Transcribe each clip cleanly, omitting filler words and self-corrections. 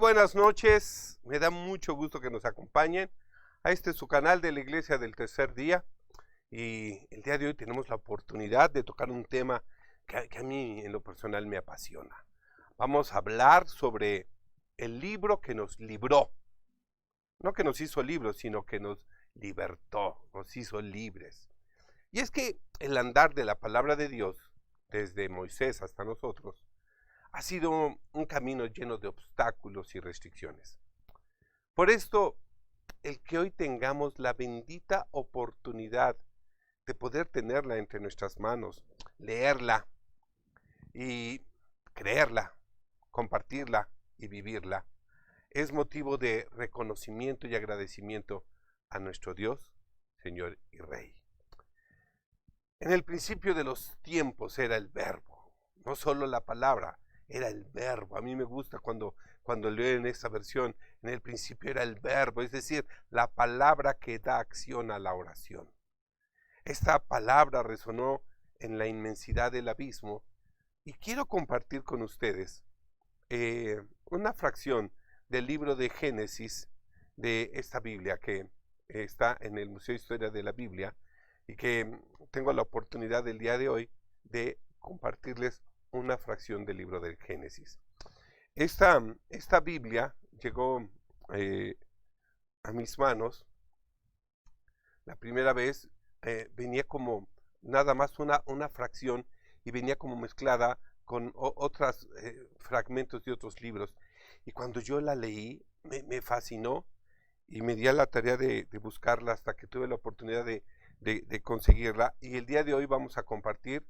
buenas noches, me da mucho gusto que nos acompañen a su canal de la Iglesia del Tercer Día, y el día de hoy tenemos la oportunidad de tocar un tema que a mí en lo personal me apasiona. Vamos a hablar sobre el libro que nos libró, no que nos hizo libros, sino que nos libertó, nos hizo libres. Y es que el andar de la palabra de Dios, desde Moisés hasta nosotros, ha sido un camino lleno de obstáculos y restricciones. Por esto, el que hoy tengamos la bendita oportunidad de poder tenerla entre nuestras manos, leerla y creerla, compartirla y vivirla, es motivo de reconocimiento y agradecimiento a nuestro Dios, Señor y Rey. En el principio de los tiempos era el verbo, no solo la palabra, era el verbo. A mí me gusta cuando leo en esta versión, en el principio era el verbo, es decir, la palabra que da acción a la oración. Esta palabra resonó en la inmensidad del abismo y quiero compartir con ustedes una fracción del libro de Génesis de esta Biblia que está en el Museo de Historia de la Biblia y que tengo la oportunidad del día de hoy de compartirles una fracción del libro del Génesis. Esta Biblia llegó a mis manos la primera vez, venía como nada más una fracción y venía como mezclada con otros fragmentos de otros libros. Y cuando yo la leí, me fascinó y me di a la tarea de buscarla hasta que tuve la oportunidad de conseguirla. Y el día de hoy vamos a compartir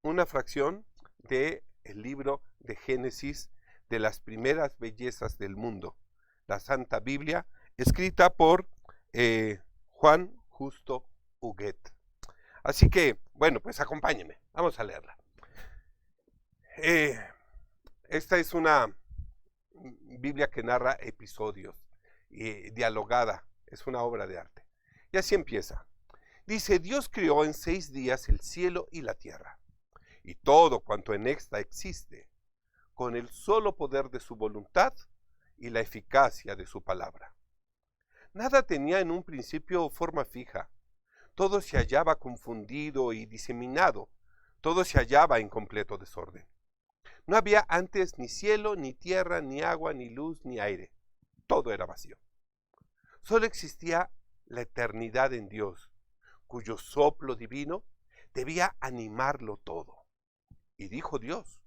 una fracción del libro de Génesis, de las primeras bellezas del mundo, la Santa Biblia, escrita por Juan Justo Huguet. Así que, bueno, pues acompáñenme, vamos a leerla. Esta es una Biblia que narra episodios, dialogada, es una obra de arte. Y así empieza. Dice: Dios creó en 6 días el cielo y la tierra, y todo cuanto en esta existe, con el solo poder de su voluntad y la eficacia de su palabra. Nada tenía en un principio forma fija, todo se hallaba confundido y diseminado, todo se hallaba en completo desorden. No había antes ni cielo, ni tierra, ni agua, ni luz, ni aire, todo era vacío. Solo existía la eternidad en Dios, cuyo soplo divino debía animarlo todo. Y dijo Dios: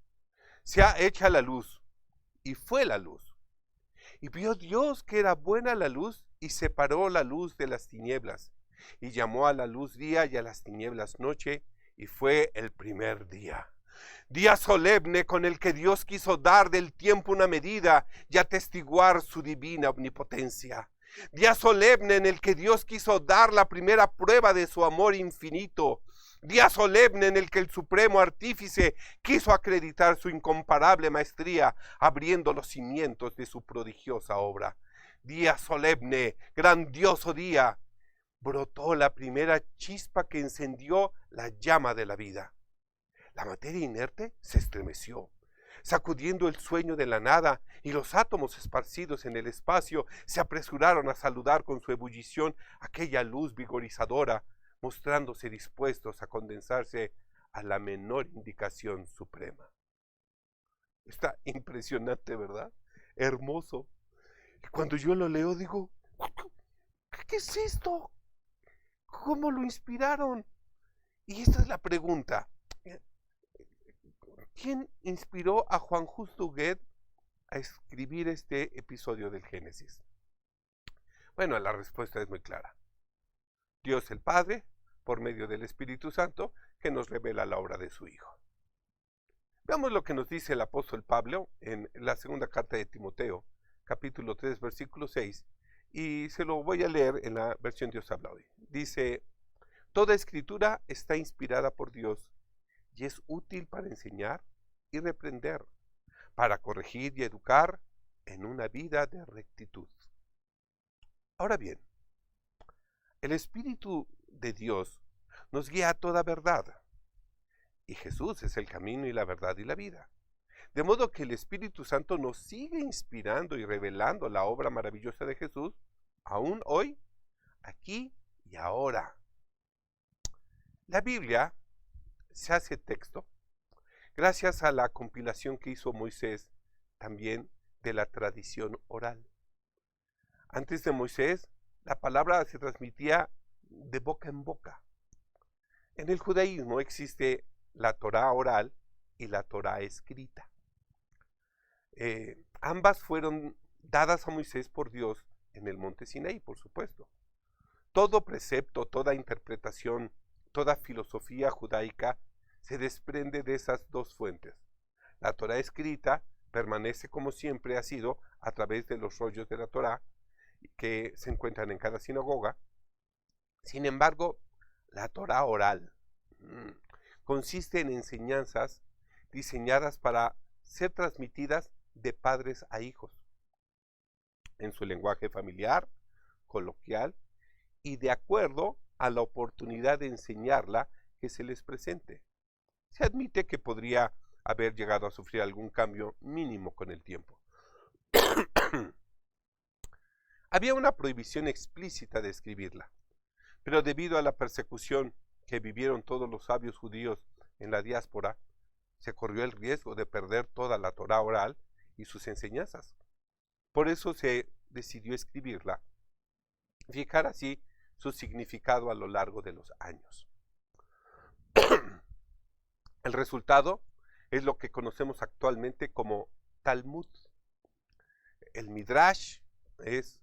sea hecha la luz, y fue la luz. Y vio Dios que era buena la luz, y separó la luz de las tinieblas, y llamó a la luz día y a las tinieblas noche, y fue el primer día. Día solemne con el que Dios quiso dar del tiempo una medida y atestiguar su divina omnipotencia. Día solemne en el que Dios quiso dar la primera prueba de su amor infinito. Día solemne en el que el supremo artífice quiso acreditar su incomparable maestría, abriendo los cimientos de su prodigiosa obra. Día solemne, grandioso día, brotó la primera chispa que encendió la llama de la vida. La materia inerte se estremeció, sacudiendo el sueño de la nada, y los átomos esparcidos en el espacio se apresuraron a saludar con su ebullición aquella luz vigorizadora, mostrándose dispuestos a condensarse a la menor indicación suprema. Está impresionante, ¿verdad? Hermoso. Y cuando yo lo leo digo, ¿qué es esto? ¿Cómo lo inspiraron? Y esta es la pregunta. ¿Quién inspiró a Juan Justo Huguet a escribir este episodio del Génesis? Bueno, la respuesta es muy clara. Dios el Padre, por medio del Espíritu Santo, que nos revela la obra de su Hijo. Veamos lo que nos dice el apóstol Pablo en la segunda carta de Timoteo, capítulo 3, versículo 6, y se lo voy a leer en la versión Dios habla hoy. Dice: toda escritura está inspirada por Dios y es útil para enseñar y reprender, para corregir y educar en una vida de rectitud. Ahora bien, el Espíritu de Dios nos guía a toda verdad, y Jesús es el camino y la verdad y la vida. De modo que el Espíritu Santo nos sigue inspirando y revelando la obra maravillosa de Jesús, aún hoy, aquí y ahora. La Biblia se hace texto gracias a la compilación que hizo Moisés también de la tradición oral. Antes de Moisés, la palabra se transmitía de boca en boca. En el judaísmo existe la Torá oral y la Torá escrita. Ambas fueron dadas a Moisés por Dios en el monte Sinaí, por supuesto. Todo precepto, toda interpretación, toda filosofía judaica se desprende de esas dos fuentes. La Torá escrita permanece como siempre ha sido a través de los rollos de la Torá que se encuentran en cada sinagoga. Sin embargo, la Torá oral consiste en enseñanzas diseñadas para ser transmitidas de padres a hijos, en su lenguaje familiar, coloquial y de acuerdo a la oportunidad de enseñarla que se les presente. Se admite que podría haber llegado a sufrir algún cambio mínimo con el tiempo. Había una prohibición explícita de escribirla, pero debido a la persecución que vivieron todos los sabios judíos en la diáspora, se corrió el riesgo de perder toda la Torá oral y sus enseñanzas. Por eso se decidió escribirla, fijar así su significado a lo largo de los años. El resultado es lo que conocemos actualmente como Talmud. El Midrash es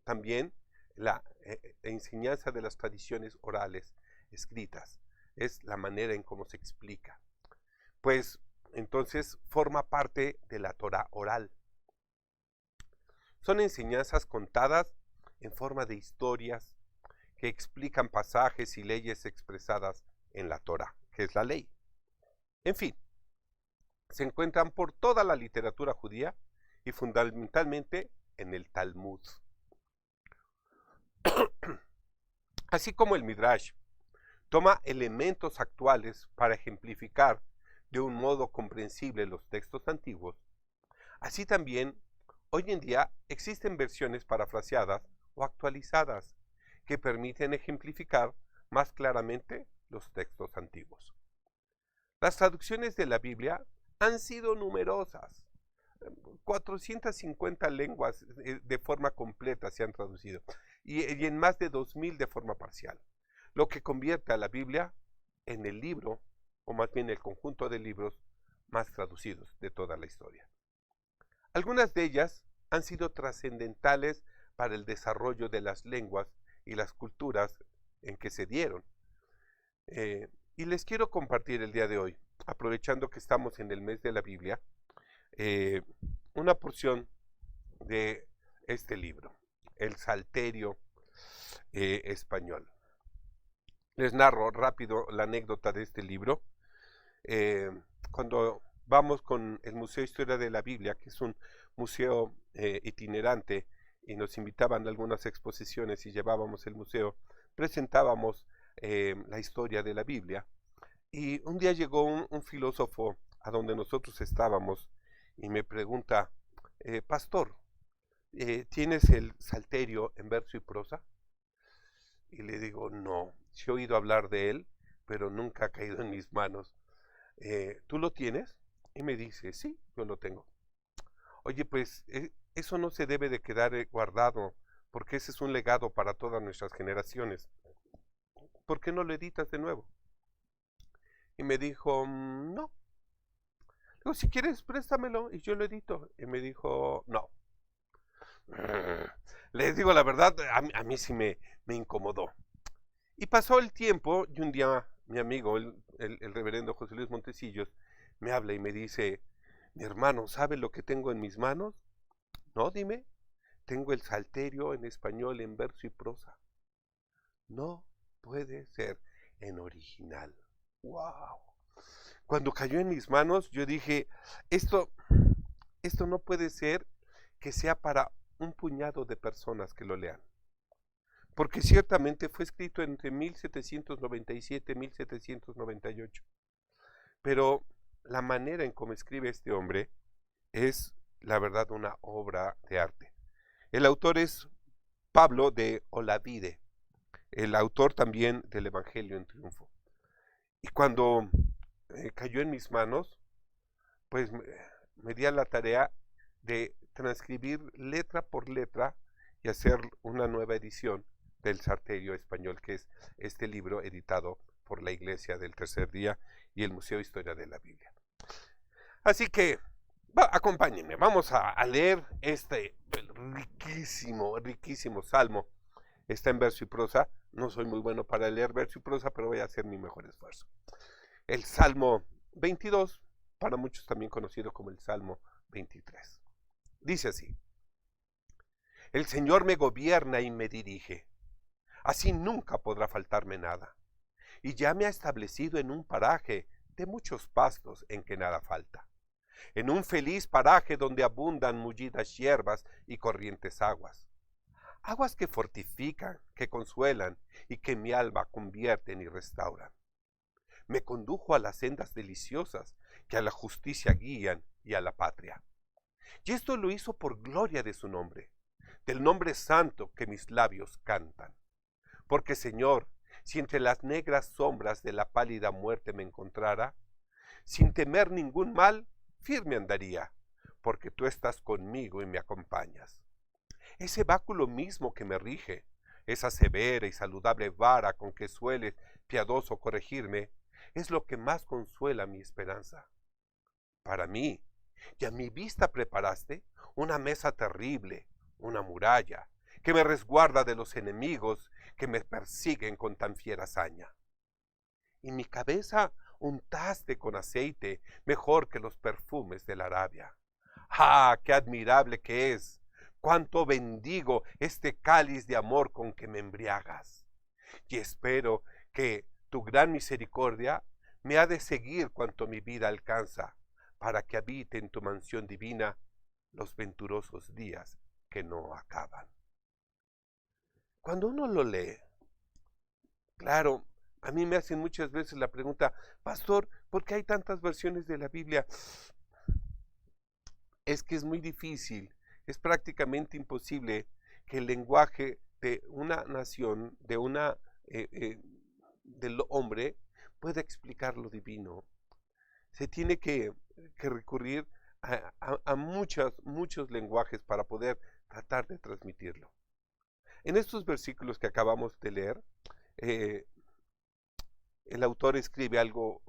también la enseñanza de las tradiciones orales escritas. Es la manera en cómo se explica. Pues entonces forma parte de la Torá oral. Son enseñanzas contadas en forma de historias que explican pasajes y leyes expresadas en la Torá, que es la ley. En fin, se encuentran por toda la literatura judía y fundamentalmente en el Talmud. Así como el Midrash toma elementos actuales para ejemplificar de un modo comprensible los textos antiguos, así también hoy en día existen versiones parafraseadas o actualizadas que permiten ejemplificar más claramente los textos antiguos. Las traducciones de la Biblia han sido numerosas. 450 lenguas de forma completa se han traducido y en más de 2000 de forma parcial, lo que convierte a la Biblia en el libro, o más bien el conjunto de libros más traducidos de toda la historia. Algunas de ellas han sido trascendentales para el desarrollo de las lenguas y las culturas en que se dieron. Y les quiero compartir el día de hoy, aprovechando que estamos en el mes de la Biblia, una porción de este libro, el Salterio español. Les narro rápido la anécdota de este libro. Cuando vamos con el Museo de Historia de la Biblia, que es un museo itinerante, y nos invitaban a algunas exposiciones y llevábamos el museo, presentábamos la historia de la Biblia. Y un día llegó un filósofo a donde nosotros estábamos y me pregunta, pastor, ¿tienes el Salterio en verso y prosa? Y le digo, no, sí he oído hablar de él, pero nunca ha caído en mis manos. ¿Tú lo tienes? Y me dice, sí, yo lo tengo. Oye, pues eso no se debe de quedar guardado, porque ese es un legado para todas nuestras generaciones. ¿Por qué no lo editas de nuevo? Y me dijo, no. Digo, si quieres, préstamelo y yo lo edito. Y me dijo, no. Les digo la verdad, a mí sí me incomodó. Y pasó el tiempo y un día mi amigo, el reverendo José Luis Montecillos, me habla y me dice, mi hermano, ¿sabe lo que tengo en mis manos? No, dime. Tengo el Salterio en español en verso y prosa. No puede ser, en original. ¡Wow! Cuando cayó en mis manos, yo dije, esto no puede ser que sea para un puñado de personas que lo lean. Porque ciertamente fue escrito entre 1797 y 1798. Pero la manera en cómo escribe este hombre es, la verdad, una obra de arte. El autor es Pablo de Olavide, el autor también del Evangelio en Triunfo. Y cuando cayó en mis manos, pues me di a la tarea de transcribir letra por letra y hacer una nueva edición del Salterio Español, que es este libro editado por la Iglesia del Tercer Día y el Museo de Historia de la Biblia. Así que acompáñenme, vamos a leer este riquísimo salmo. Está en verso y prosa. No soy muy bueno para leer verso y prosa, pero voy a hacer mi mejor esfuerzo. El Salmo 22, para muchos también conocido como el Salmo 23. Dice así: el Señor me gobierna y me dirige, así nunca podrá faltarme nada. Y ya me ha establecido en un paraje de muchos pastos en que nada falta, en un feliz paraje donde abundan mullidas hierbas y corrientes aguas, aguas que fortifican, que consuelan y que mi alma convierten y restauran. Me condujo a las sendas deliciosas que a la justicia guían y a la patria. Y esto lo hizo por gloria de su nombre, del nombre santo que mis labios cantan. Porque, Señor, si entre las negras sombras de la pálida muerte me encontrara, sin temer ningún mal, firme andaría, porque tú estás conmigo y me acompañas. Ese báculo mismo que me rige, esa severa y saludable vara con que sueles, piadoso, corregirme, es lo que más consuela mi esperanza. Para mí, y a mi vista preparaste una mesa terrible, una muralla, que me resguarda de los enemigos que me persiguen con tan fiera hazaña. Y mi cabeza untaste con aceite mejor que los perfumes de la Arabia. ¡Ah, qué admirable que es! ¡Cuánto bendigo este cáliz de amor con que me embriagas! Y espero que tu gran misericordia me ha de seguir cuanto mi vida alcanza, para que habite en tu mansión divina los venturosos días que no acaban. Cuando uno lo lee, claro, a mí me hacen muchas veces la pregunta: pastor, ¿por qué hay tantas versiones de la Biblia? Es que es muy difícil, es prácticamente imposible que el lenguaje de una nación, del hombre, pueda explicar lo divino. Se tiene que recurrir a muchos lenguajes para poder tratar de transmitirlo. En estos versículos que acabamos de leer, el autor escribe algo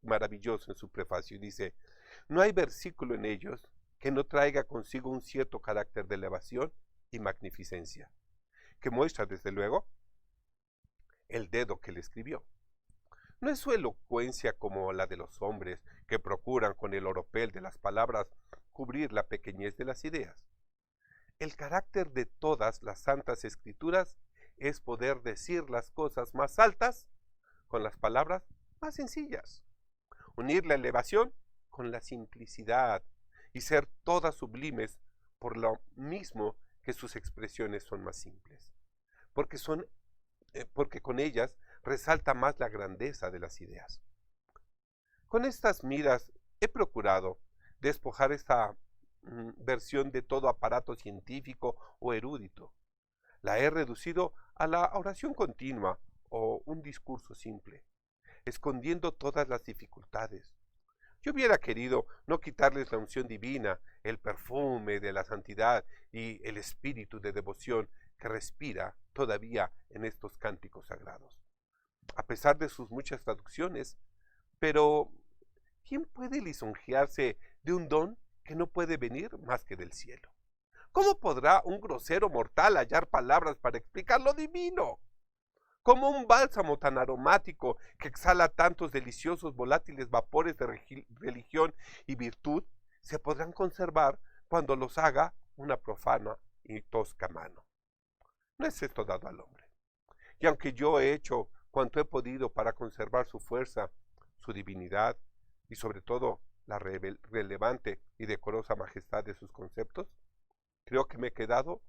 maravilloso en su prefacio y dice: no hay versículo en ellos que no traiga consigo un cierto carácter de elevación y magnificencia, que muestra desde luego el dedo que le escribió. No es su elocuencia como la de los hombres que procuran con el oropel de las palabras cubrir la pequeñez de las ideas. El carácter de todas las santas escrituras es poder decir las cosas más altas con las palabras más sencillas, unir la elevación con la simplicidad y ser todas sublimes por lo mismo que sus expresiones son más simples, porque con ellas resalta más la grandeza de las ideas. Con estas miras he procurado despojar esta versión de todo aparato científico o erudito. La he reducido a la oración continua o un discurso simple, escondiendo todas las dificultades. Yo hubiera querido no quitarles la unción divina, el perfume de la santidad y el espíritu de devoción que respira todavía en estos cánticos sagrados, a pesar de sus muchas traducciones. Pero ¿quién puede lisonjearse de un don que no puede venir más que del cielo? ¿Cómo podrá un grosero mortal hallar palabras para explicar lo divino? Como un bálsamo tan aromático que exhala tantos deliciosos volátiles vapores de religión y virtud, se podrán conservar cuando los haga una profana y tosca mano. No es esto dado al hombre. Y aunque yo he hecho cuanto he podido para conservar su fuerza, su divinidad y sobre todo la relevante y decorosa majestad de sus conceptos, creo que me he quedado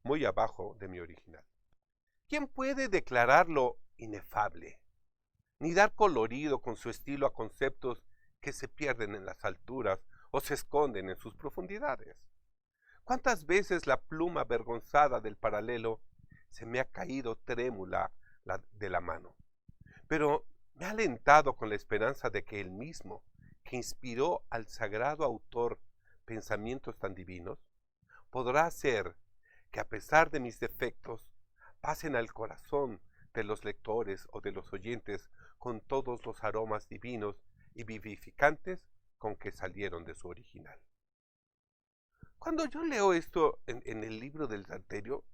muy abajo de mi original. ¿Quién puede declararlo inefable, ni dar colorido con su estilo a conceptos que se pierden en las alturas o se esconden en sus profundidades. ¿Cuántas veces la pluma avergonzada del paralelo se me ha caído trémula de la mano? Pero me ha alentado con la esperanza de que el mismo, que inspiró al sagrado autor pensamientos tan divinos, podrá hacer que a pesar de mis defectos, pasen al corazón de los lectores o de los oyentes con todos los aromas divinos y vivificantes con que salieron de su original. Cuando yo leo esto en el libro del Salterio,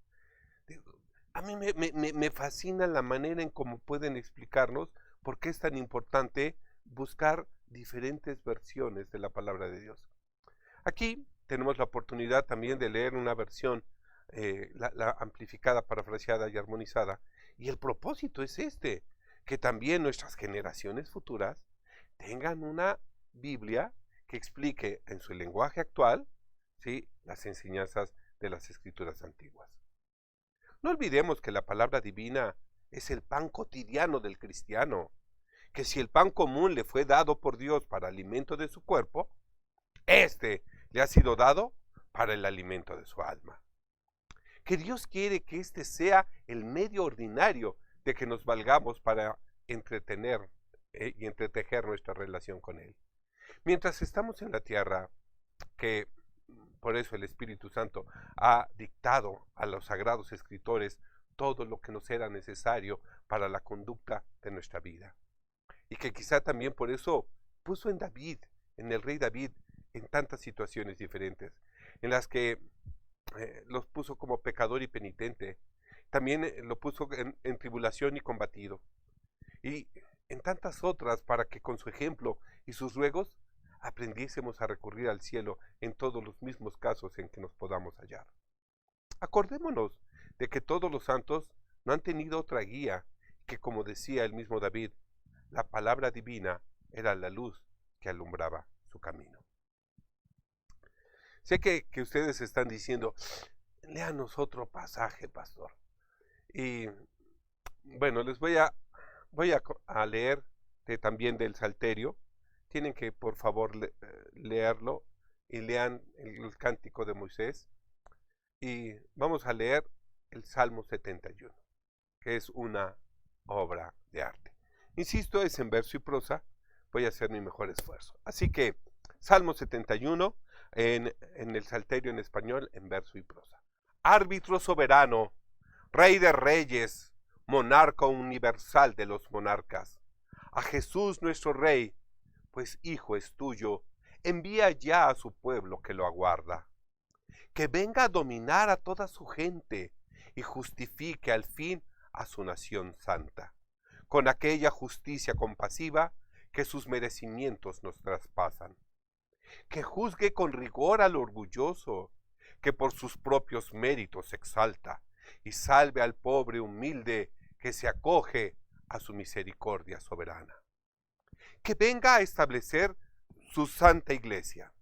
a mí me fascina la manera en cómo pueden explicarnos por qué es tan importante buscar diferentes versiones de la palabra de Dios. Aquí tenemos la oportunidad también de leer una versión, la amplificada, parafraseada y armonizada, y el propósito es que también nuestras generaciones futuras tengan una Biblia que explique en su lenguaje actual, ¿sí?, las enseñanzas de las escrituras antiguas. No olvidemos que la palabra divina es el pan cotidiano del cristiano, que si el pan común le fue dado por Dios para alimento de su cuerpo, le ha sido dado para el alimento de su alma. Que Dios quiere que este sea el medio ordinario de que nos valgamos para entretener y entretejer nuestra relación con Él. Mientras estamos en la tierra, que por eso el Espíritu Santo ha dictado a los sagrados escritores todo lo que nos era necesario para la conducta de nuestra vida. Y que quizá también por eso puso en el rey David, en tantas situaciones diferentes, en las que los puso como pecador y penitente, también lo puso en tribulación y combatido, y en tantas otras, para que con su ejemplo y sus ruegos aprendiésemos a recurrir al cielo en todos los mismos casos en que nos podamos hallar. Acordémonos de que todos los santos no han tenido otra guía, que como decía el mismo David, la palabra divina era la luz que alumbraba su camino. Sé que ustedes están diciendo, léanos otro pasaje, pastor. Y bueno, les voy a leer también del Salterio. Tienen que, por favor, leerlo y lean el Cántico de Moisés. Y vamos a leer el Salmo 71, que es una obra de arte. Insisto, es en verso y prosa. Voy a hacer mi mejor esfuerzo. Así que, Salmo 71, en el Salterio en español, en verso y prosa. Árbitro soberano, Rey de reyes, monarca universal de los monarcas, a Jesús nuestro Rey, pues Hijo es tuyo, envía ya a su pueblo que lo aguarda. Que venga a dominar a toda su gente y justifique al fin a su nación santa, con aquella justicia compasiva que sus merecimientos nos traspasan. Que juzgue con rigor al orgulloso, que por sus propios méritos exalta, y salve al pobre humilde que se acoge a su misericordia soberana. Que venga a establecer su santa iglesia,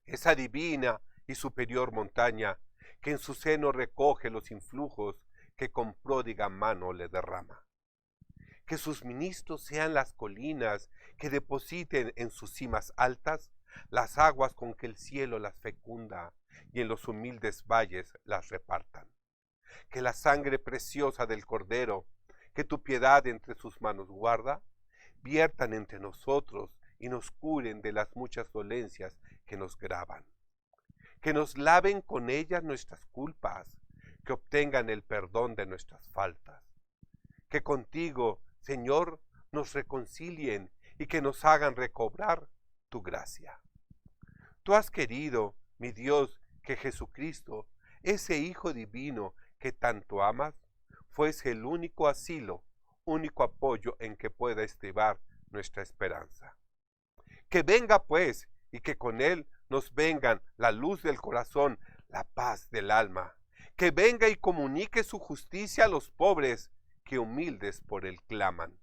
esa divina y superior montaña que en su seno recoge los influjos que con pródiga mano le derrama. Que sus ministros sean las colinas que depositen en sus cimas altas las aguas con que el cielo las fecunda y en los humildes valles las repartan. Que la sangre preciosa del Cordero, que tu piedad entre sus manos guarda, viertan entre nosotros y nos curen de las muchas dolencias que nos gravan. Que nos laven con ellas nuestras culpas, que obtengan el perdón de nuestras faltas. Que contigo, Señor, nos reconcilien y que nos hagan recobrar tu gracia. Tú has querido, mi Dios, que Jesucristo, ese Hijo divino que tanto amas, fuese el único asilo, único apoyo en que pueda estribar nuestra esperanza. Que venga pues, y que con él nos vengan la luz del corazón, la paz del alma. Que venga y comunique su justicia a los pobres, que humildes por él claman.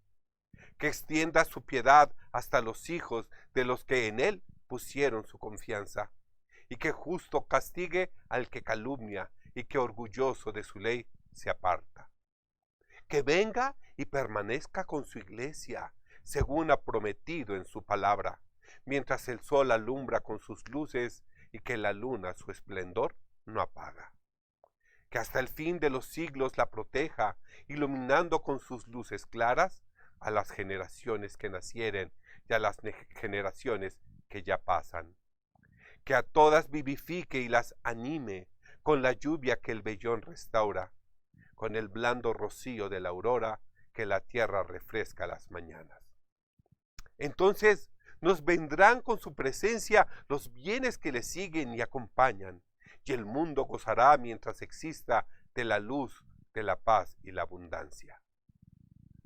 Que extienda su piedad hasta los hijos de los que en él pusieron su confianza. Y que justo castigue al que calumnia y que orgulloso de su ley se aparta. Que venga y permanezca con su iglesia, según ha prometido en su palabra, mientras el sol alumbra con sus luces y que la luna su esplendor no apaga. Que hasta el fin de los siglos la proteja, iluminando con sus luces claras a las generaciones que nacieren y a las generaciones que ya pasan. Que a todas vivifique y las anime con la lluvia que el vellón restaura, con el blando rocío de la aurora que la tierra refresca las mañanas. Entonces nos vendrán con su presencia los bienes que le siguen y acompañan, y el mundo gozará mientras exista de la luz, de la paz y la abundancia.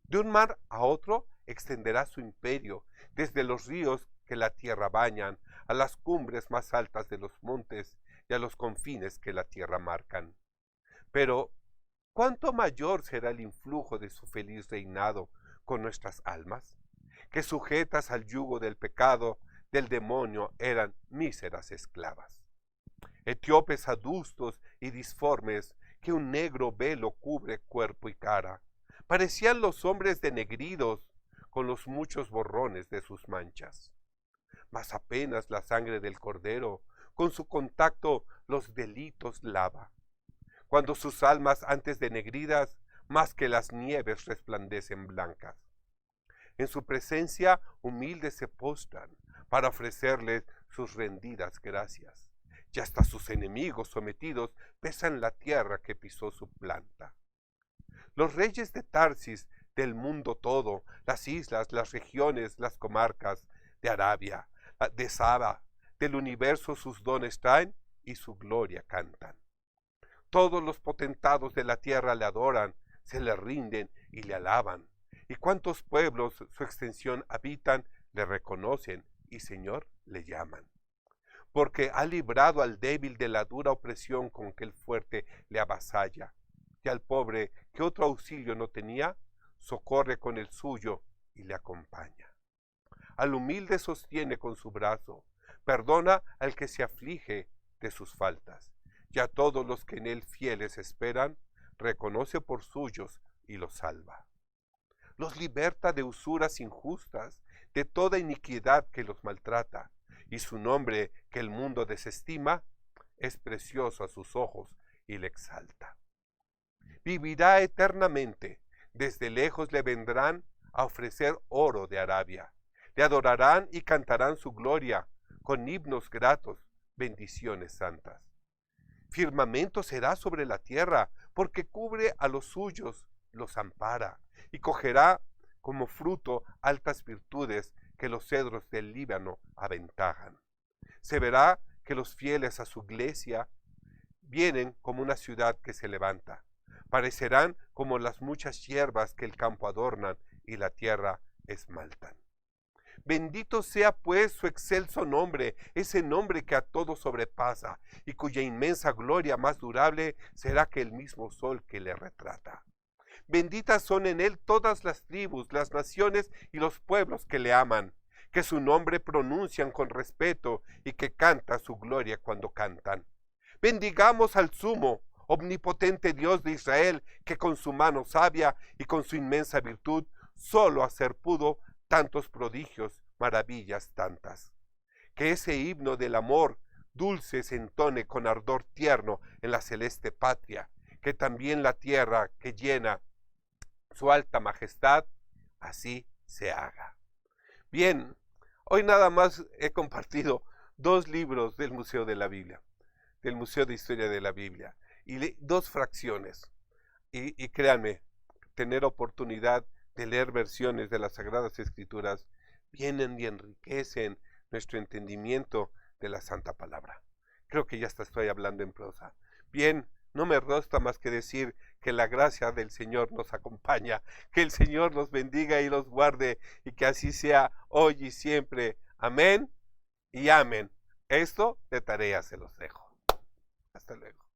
De un mar a otro extenderá su imperio, desde los ríos que la tierra bañan, a las cumbres más altas de los montes y a los confines que la tierra marcan. Pero, ¿cuánto mayor será el influjo de su feliz reinado con nuestras almas, que sujetas al yugo del pecado, del demonio, eran míseras esclavas? Etíopes adustos y disformes, que un negro velo cubre cuerpo y cara, parecían los hombres denegridos con los muchos borrones de sus manchas. Mas apenas la sangre del cordero, con su contacto los delitos lava, cuando sus almas antes denegridas, más que las nieves resplandecen blancas. En su presencia humildes se postran para ofrecerles sus rendidas gracias, y hasta sus enemigos sometidos besan la tierra que pisó su planta. Los reyes de Tarsis, del mundo todo, las islas, las regiones, las comarcas de Arabia, de Saba, del universo sus dones traen y su gloria cantan. Todos los potentados de la tierra le adoran, se le rinden y le alaban. Y cuantos pueblos su extensión habitan, le reconocen y Señor le llaman. Porque ha librado al débil de la dura opresión con que el fuerte le avasalla, y al pobre, que otro auxilio no tenía, socorre con el suyo y le acompaña. Al humilde sostiene con su brazo, perdona al que se aflige de sus faltas, y a todos los que en él fieles esperan, reconoce por suyos y los salva. Los liberta de usuras injustas, de toda iniquidad que los maltrata, y su nombre que el mundo desestima, es precioso a sus ojos y le exalta. Vivirá eternamente, desde lejos le vendrán a ofrecer oro de Arabia, le adorarán y cantarán su gloria, con himnos gratos, bendiciones santas. Firmamento será sobre la tierra, porque cubre a los suyos, los ampara, y cogerá como fruto altas virtudes que los cedros del Líbano aventajan. Se verá que los fieles a su iglesia vienen como una ciudad que se levanta. Parecerán como las muchas hierbas que el campo adornan y la tierra esmaltan. Bendito sea pues su excelso nombre, ese nombre que a todo sobrepasa y cuya inmensa gloria más durable será que el mismo sol que le retrata. Benditas son en él todas las tribus, las naciones y los pueblos que le aman, que su nombre pronuncian con respeto y que canta su gloria cuando cantan. Bendigamos al sumo, omnipotente Dios de Israel, que con su mano sabia y con su inmensa virtud solo hacer pudo tantos prodigios, maravillas tantas. Que ese himno del amor dulce se entone con ardor tierno en la celeste patria, que también la tierra que llena su alta majestad, así se haga. Bien, hoy nada más he compartido 2 libros del Museo de la Biblia, del Museo de Historia de la Biblia, y 2 fracciones. Y créanme, tener oportunidad de leer versiones de las Sagradas Escrituras vienen y enriquecen nuestro entendimiento de la Santa Palabra. Creo que ya hasta estoy hablando en prosa. Bien, no me resta más que decir que la gracia del Señor nos acompaña, que el Señor los bendiga y los guarde, y que así sea hoy y siempre. Amén y amén. Esto de tarea se los dejo. Hasta luego.